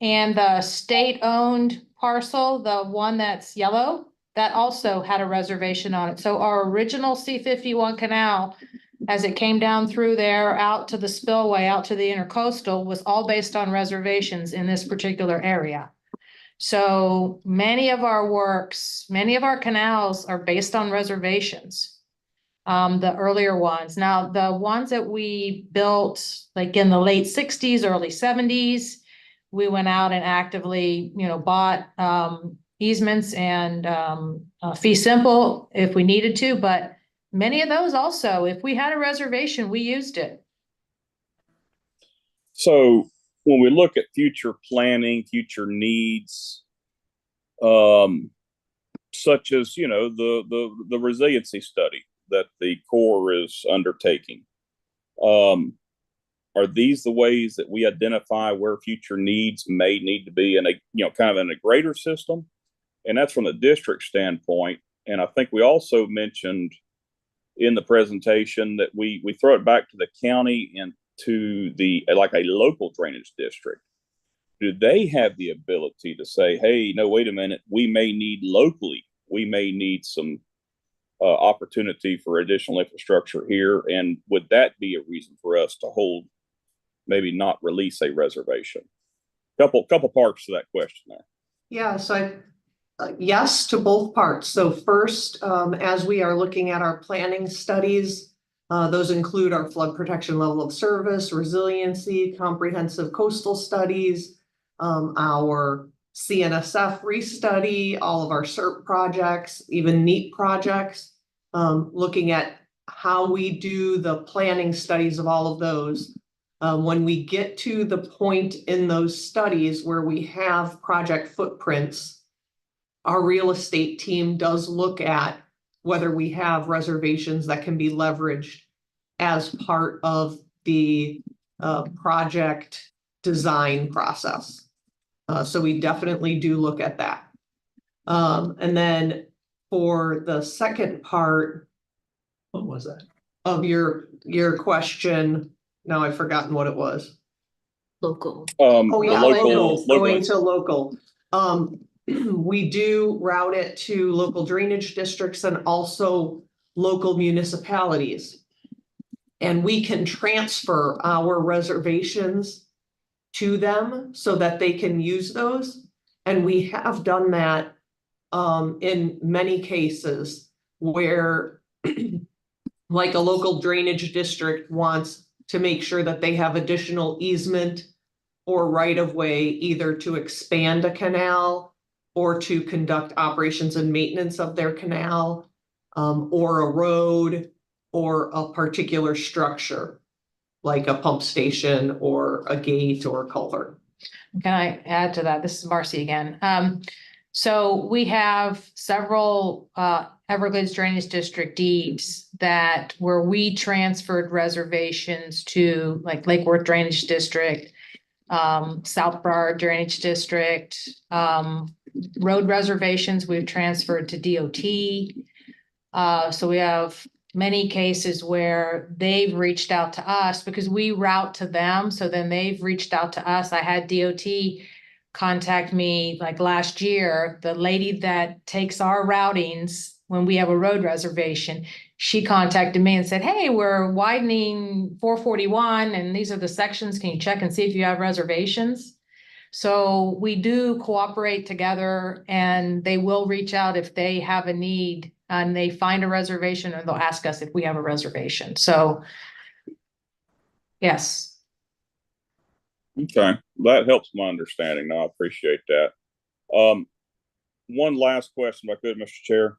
And the state-owned parcel, the one that's yellow, that also had a reservation on it. So our original C51 canal, as it came down through there, out to the spillway, out to the intercoastal, was all based on reservations in this particular area. So many of our works, many of our canals are based on reservations. The earlier ones. Now, the ones that we built like in the late 60s, early 70s, we went out and actively, bought easements and fee simple if we needed to, but many of those also, if we had a reservation, we used it. So when we look at future planning, future needs, such as, the resiliency study that the Corps is undertaking, are these the ways that we identify where future needs may need to be in a, kind of in a greater system? And that's from the district standpoint. And I think we also mentioned in the presentation that we throw it back to the county and to like a local drainage district. Do they have the ability to say, hey, no, wait a minute, we may need locally, we may need some opportunity for additional infrastructure here? And would that be a reason for us to hold, maybe not release a reservation? Couple parts to that question there. Yeah, so yes to both parts. So first, as we are looking at our planning studies, those include our flood protection level of service, resiliency, comprehensive coastal studies, our CNSF restudy, all of our CERP projects, even NEAT projects, looking at how we do the planning studies of all of those. When we get to the point in those studies where we have project footprints, our real estate team does look at whether we have reservations that can be leveraged as part of the project design process. So we definitely do look at that. And then for the second part, what was that? Of your question, now I've forgotten what it was. Local. Oh, The yeah, local, going to local. We do route it to local drainage districts and also local municipalities. And we can transfer our reservations to them so that they can use those. And we have done that in many cases where like a local drainage district wants to make sure that they have additional easement or right of way, either to expand a canal or to conduct operations and maintenance of their canal, or a road or a particular structure, like a pump station or a gate or a culvert. Can I add to that? This is Marcy again. So we have several Everglades Drainage District deeds that where we transferred reservations to like Lake Worth Drainage District, South Broward Drainage District, road reservations we've transferred to DOT. So we have many cases where they've reached out to us because we route to them. So then they've reached out to us. I had DOT contact me like last year, the lady that takes our routings when we have a road reservation, she contacted me and said, hey, we're widening 441 and these are the sections. Can you check and see if you have reservations? So we do cooperate together and they will reach out if they have a need and they find a reservation and they'll ask us if we have a reservation. So yes. Okay, that helps my understanding. Now I appreciate that. One last question, if I could, Mr. Chair.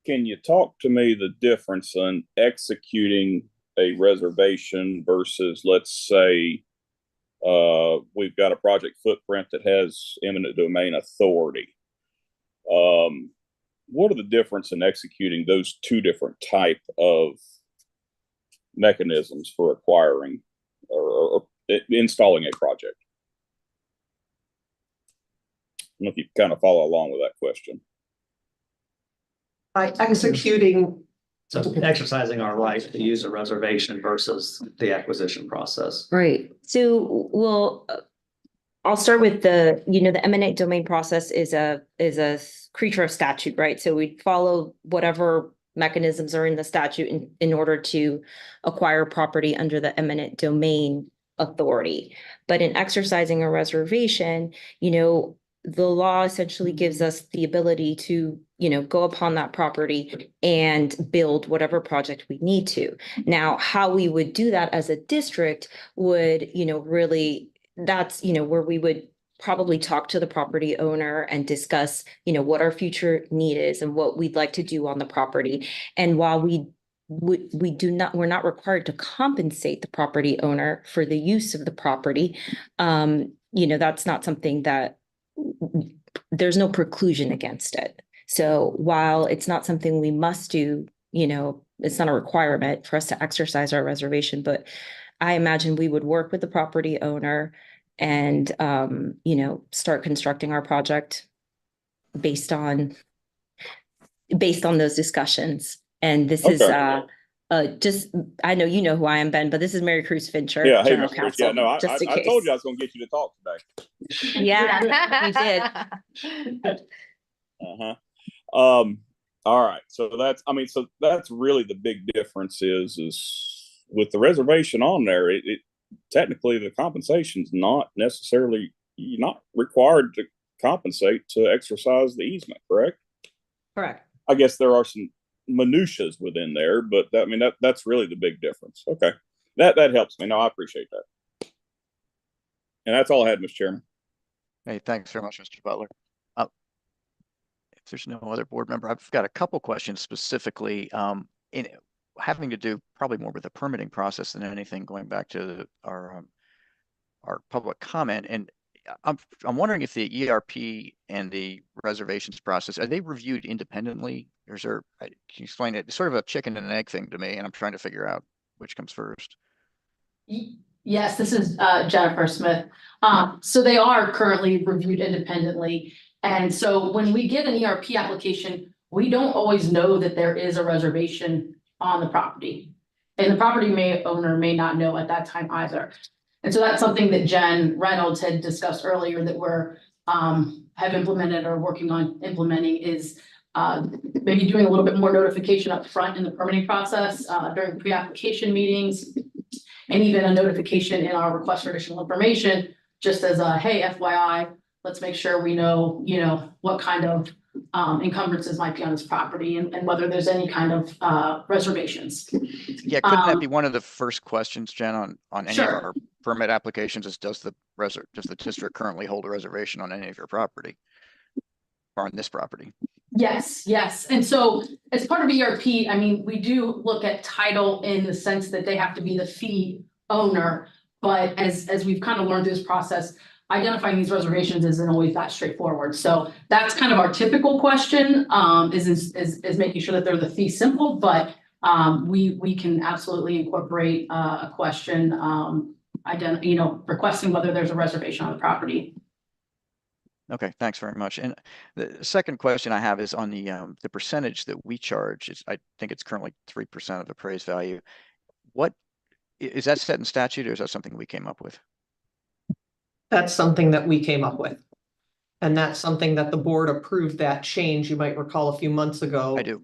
Can you talk to me the difference in executing a reservation versus, let's say, we've got a project footprint that has eminent domain authority? What are the difference in executing those two different type of mechanisms for acquiring or installing a project? I don't know if you kind of follow along with that question. By executing, So exercising our right to use a reservation versus the acquisition process. Right. So, well, I'll start with the eminent domain process is a creature of statute, right? So we follow whatever mechanisms are in the statute in order to acquire property under the eminent domain authority. But in exercising a reservation, the law essentially gives us the ability to, go upon that property and build whatever project we need to. Now, how we would do that as a district would, really, that's, where we would probably talk to the property owner and discuss, what our future need is and what we'd like to do on the property. And while we're not required to compensate the property owner for the use of the property, that's not something that there's no preclusion against it. So while it's not something we must do, it's not a requirement for us to exercise our reservation, but I imagine we would work with the property owner and, start constructing our project based on those discussions. And this is, I know you know who I am, Ben, but this is Mary Cruz Fincher. Yeah, hey, General Mr. Cruz. Counsel, Yeah, no, I just in told case. you I was going to get you to talk today. Yeah, you did. Uh-huh. All right. So that's really the big difference is with the reservation on there, it technically the compensation's not necessarily, you're not required to compensate to exercise the easement, correct? Correct. I guess there are some minutiae within there, but that's really the big difference. Okay. That helps me. No, I appreciate that. And that's all I had, Mr. Chairman. Hey, thanks very much, Mr. Butler. If there's no other board member, I've got a couple questions specifically in having to do probably more with the permitting process than anything, going back to our public comment. And I'm wondering if the ERP and the reservations process, are they reviewed independently? Or is there, can you explain it? It's sort of a chicken and an egg thing to me, and I'm trying to figure out which comes first. Yes, this is Jennifer Smith. So they are currently reviewed independently. And so when we get an ERP application, we don't always know that there is a reservation on the property. And the property owner may not know at that time either. And so that's something that Jen Reynolds had discussed earlier that we're have implemented or working on implementing is maybe doing a little bit more notification up front in the permitting process during pre-application meetings, and even a notification in our request for additional information, just as a, hey, FYI, let's make sure we know, what kind of encumbrances might be on this property and whether there's any kind of reservations. Yeah, couldn't that be one of the first questions, Jen, on any of Sure. our permit applications is does the district currently hold a reservation on any of your property? Or on this property? Yes, yes. And so as part of ERP, I mean, we do look at title in the sense that they have to be the fee owner. But as we've kind of learned through this process, identifying these reservations isn't always that straightforward. So that's kind of our typical question, is making sure that they're the fee simple, but we can absolutely incorporate a question, requesting whether there's a reservation on the property. Okay, thanks very much. And the second question I have is on the percentage that we charge. I think it's currently 3% of appraised value. What is that set in statute, or is that something we came up with? That's something that we came up with. And that's something that the board approved that change. You might recall a few months ago. I do.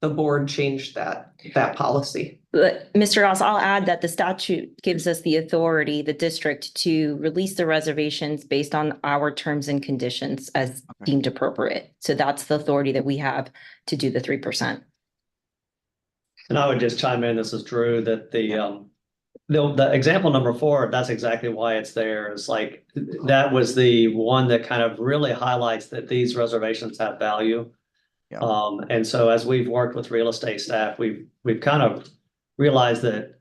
The board changed that policy. But Mr. Ross, I'll add that the statute gives us the authority, the district, to release the reservations based on our terms and conditions as deemed appropriate. So that's the authority that we have to do the 3%. And I would just chime in, this is Drew, that the example number 4, that's exactly why it's there. It's like, that was the one that kind of really highlights that these reservations have value. Yeah. And so as we've worked with real estate staff, we've kind of realized that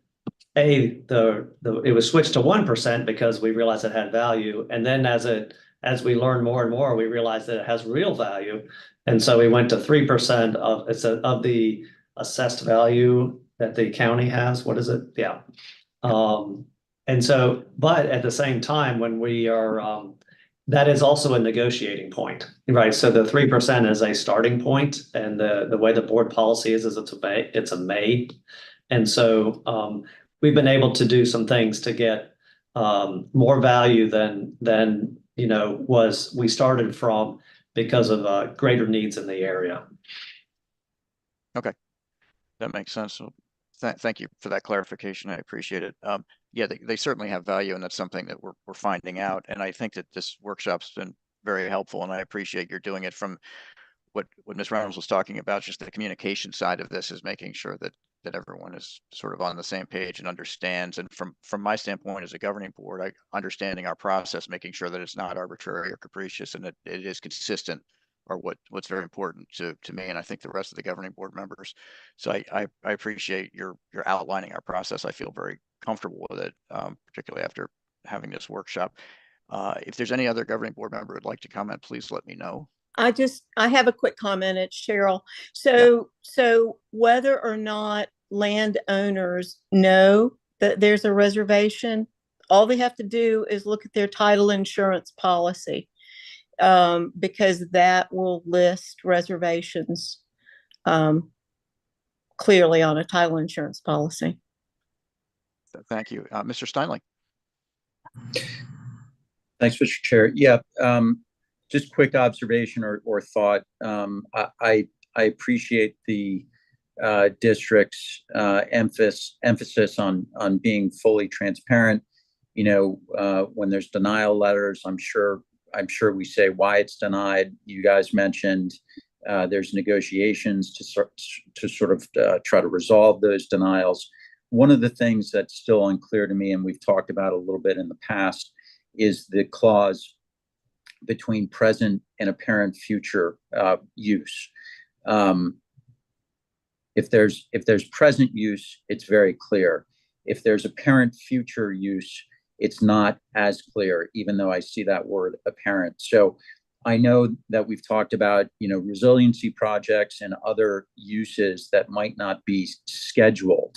it was switched to 1% because we realized it had value. And then as we learn more and more, we realized that it has real value. And so we went to 3% of the assessed value that the county has. What is it? Yeah. And so, but at the same time, when we are, that is also a negotiating point, right? So the 3% is a starting point, and the way the board policy is it's a May. And so we've been able to do some things to get more value than we started from because of greater needs in the area. Okay, that makes sense. So thank you for that clarification. I appreciate it. Yeah, they certainly have value, and that's something that we're finding out. And I think that this workshop's been very helpful, and I appreciate you're doing it from what Ms. Reynolds was talking about. Just the communication side of this is making sure that everyone is sort of on the same page and understands. And from my standpoint as a governing board, understanding our process, making sure that it's not arbitrary or capricious, and that it is consistent, are what's very important to me, and I think the rest of the governing board members. So I appreciate your outlining our process. I feel very comfortable with it, particularly after having this workshop. If there's any other governing board member who'd like to comment, please let me know. I have a quick comment. It's Cheryl. So whether or not landowners know that there's a reservation, all they have to do is look at their title insurance policy, because that will list reservations clearly on a title insurance policy. Thank you. Mr. Steinle. Thanks, Mr. Chair. Yeah, just quick observation or thought. I appreciate the district's emphasis on being fully transparent. When there's denial letters, I'm sure we say why it's denied. You guys mentioned there's negotiations to sort of try to resolve those denials. One of the things that's still unclear to me, and we've talked about a little bit in the past, is the clause between present and apparent future use. If there's present use, it's very clear. If there's apparent future use, it's not as clear, even though I see that word apparent. So I know that we've talked about, resiliency projects and other uses that might not be scheduled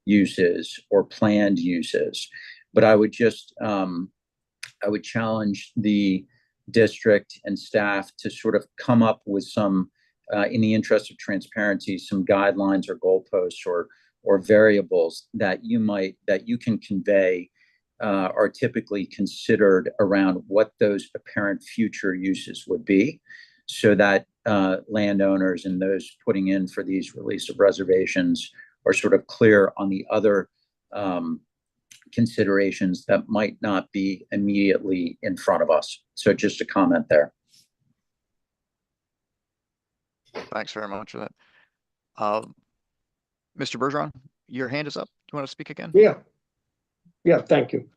uses or planned uses, but I would just, I would challenge the district and staff to sort of come up with some, in the interest of transparency, some guidelines or goalposts or variables that you can convey are typically considered around what those apparent future uses would be, so that landowners and those putting in for these release of reservations are sort of clear on the other considerations that might not be immediately in front of us. So just a comment there. Thanks very much for that. Mr. Bergeron, your hand is up. Do you want to speak again? Yeah, thank you.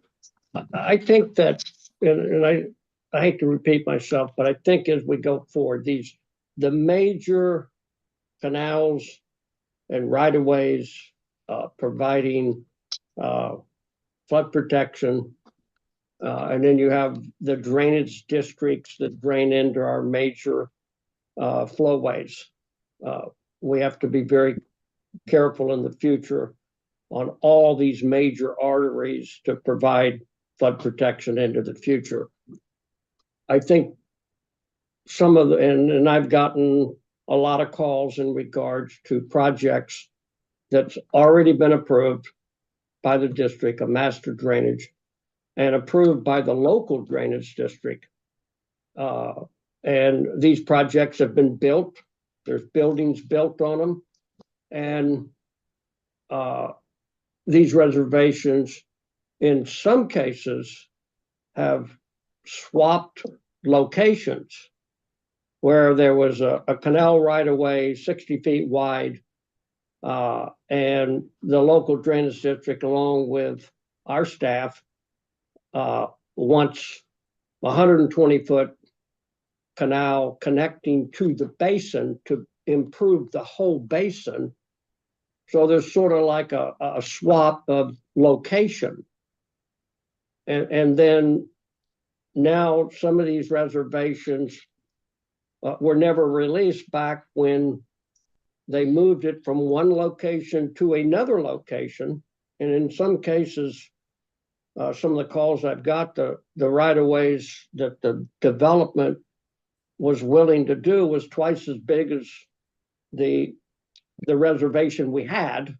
I think that, and I hate to repeat myself, but I think as we go forward, the major canals and right-of-ways providing flood protection, and then you have the drainage districts that drain into our major flowways. We have to be very careful in the future on all these major arteries to provide flood protection into the future. I think some of the, and I've gotten a lot of calls in regards to projects that's already been approved by the district, a master drainage, and approved by the local drainage district. And these projects have been built. There's buildings built on them. And these reservations, in some cases, have swapped locations where there was a canal right away 60 feet wide, and the local drainage district, along with our staff, wants 120-foot canal connecting to the basin to improve the whole basin. So there's sort of like a swap of location. And then now some of these reservations were never released back when they moved it from one location to another location. And in some cases, some of the calls I've got, the right-of-ways that the development was willing to do was twice as big as the reservation we had,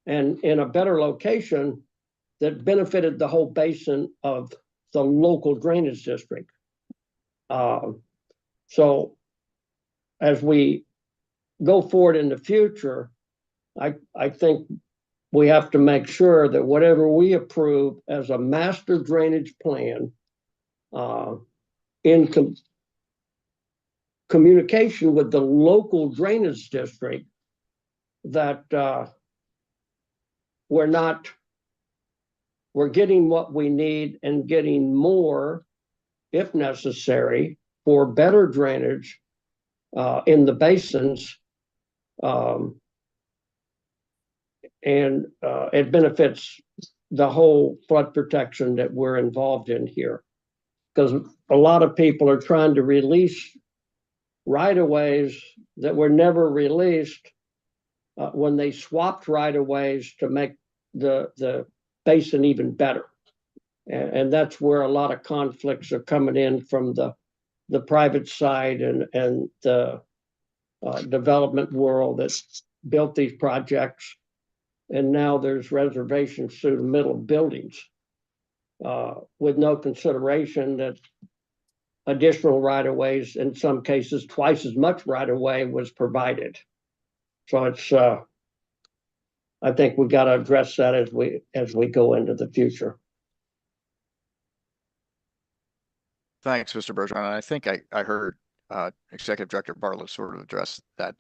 and in a better location that benefited the whole basin of the local drainage district. So as we go forward in the future, I think we have to make sure that whatever we approve as a master drainage plan, in communication with the local drainage district, that we're getting what we need and getting more, if necessary, for better drainage in the basins. And it benefits the whole flood protection that we're involved in here. Because a lot of people are trying to release right-of-ways that were never released when they swapped right-of-ways to make the basin even better. And that's where a lot of conflicts are coming in from the private side and the development world that built these projects. And now there's reservations through the middle of buildings with no consideration that additional right-of-ways, in some cases twice as much right-of-way, was provided. So it's I think we've got to address that as we go into the future. Thanks, Mr. Bergeron. And I think I heard Executive Director Bartlett sort of address that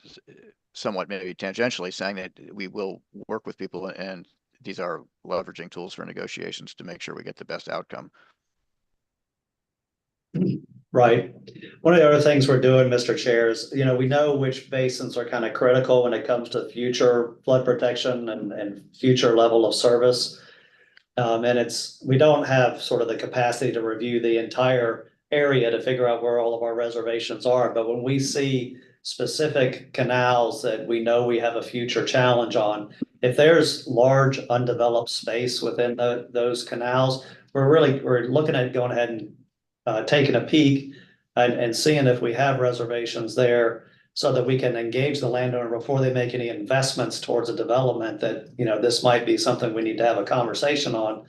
somewhat, maybe tangentially, saying that we will work with people, and these are leveraging tools for negotiations to make sure we get the best outcome. Right. One of the other things we're doing, Mr. Chair, is, we know which basins are kind of critical when it comes to future flood protection and future level of service. And we don't have sort of the capacity to review the entire area to figure out where all of our reservations are. But when we see specific canals that we know we have a future challenge on, if there's large undeveloped space within those canals, we're looking at going ahead and taking a peek and seeing if we have reservations there so that we can engage the landowner before they make any investments towards a development that, this might be something we need to have a conversation on.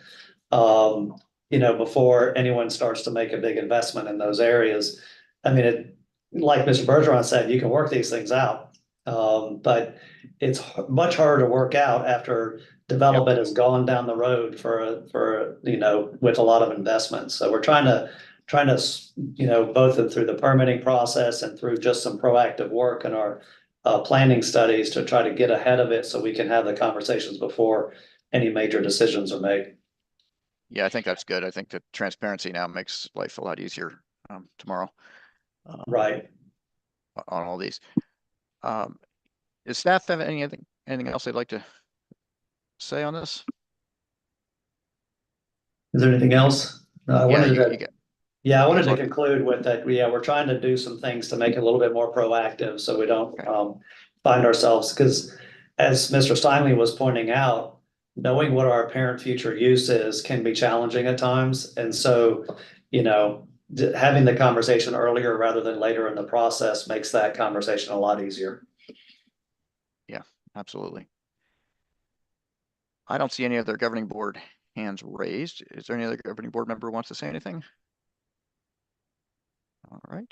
Before anyone starts to make a big investment in those areas. I mean, like Mr. Bergeron said, you can work these things out. But it's much harder to work out after development has gone down the road for with a lot of investment. So we're trying to, both through the permitting process and through just some proactive work in our planning studies to try to get ahead of it so we can have the conversations before any major decisions are made. Yeah, I think that's good. I think that transparency now makes life a lot easier tomorrow. Right. On all these. Does staff have anything else they'd like to say on this? Is there anything else? I wanted to Okay. conclude with that. We're trying to do some things to make it a little bit more proactive so we don't find ourselves, because as Mr. Steinley was pointing out, knowing what our apparent future use is can be challenging at times. And so, having the conversation earlier rather than later in the process makes that conversation a lot easier. Yeah, absolutely. I don't see any other governing board hands raised. Is there any other governing board member who wants to say anything? All right.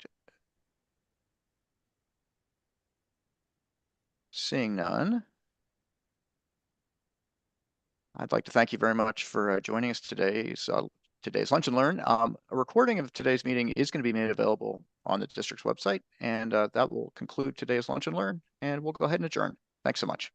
Seeing none. I'd like to thank you very much for joining us today. Today's Lunch and Learn. A recording of today's meeting is going to be made available on the district's website, and that will conclude today's Lunch and Learn, and we'll go ahead and adjourn. Thanks so much.